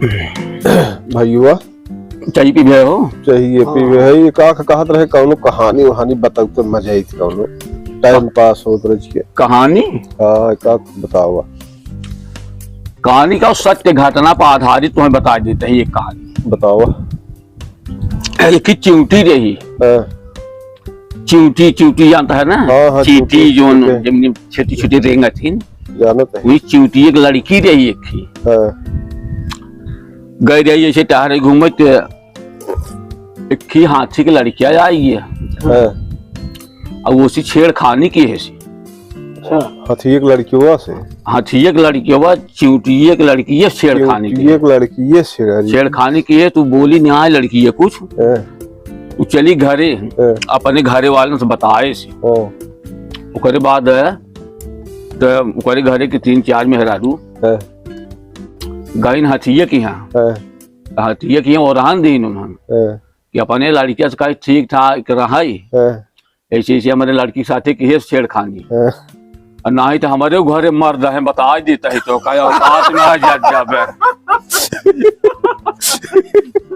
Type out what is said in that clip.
भैया चाहिए पी हो चाहिए पीवे है ये का कहत रहे कौनो कहानी वहानी बताओ तो मजा आई थी कौनो टाइम पास होत रही कहानी। हाँ का बताओ कहानी का सत्य घटना पर आधारित तुम्हें बता देते हैं। ये कहानी बताओ। एक चिंटी रही। चिंटी चिंटी जानता है ना। हाँ, चींटी जो जमीन छोटी छोटी रेंगा थी जानते हैं। वही चिंटी एक लड़की रही एक ही गई रही ऐसे टहरे घूमत एक ही हाथी की लड़कियां आई है और उसी छेड़खानी की है सी। हाथी एक लड़कियों से हाथी एक लड़कियों चिंटी एक लड़की है छेड़खानी की। एक लड़की है छेड़खानी की है। तू बोली नहीं आए लड़की है कुछ वो चली घरे अपने घरे वालों से बताए से। उसके बाद तो घरे के 3-4 मेहरारू गईन हथिये की यहाँ हथिये की और रहन दीन उन्होंने कि अपने लड़किया से कहीं ठीक ठाक रही ऐसे ऐसे हमारे लड़की के साथ की छेड़खानी और ना ही तो हमारे घरे मर्द है बता देता है तो कहीं औकात में आ जाए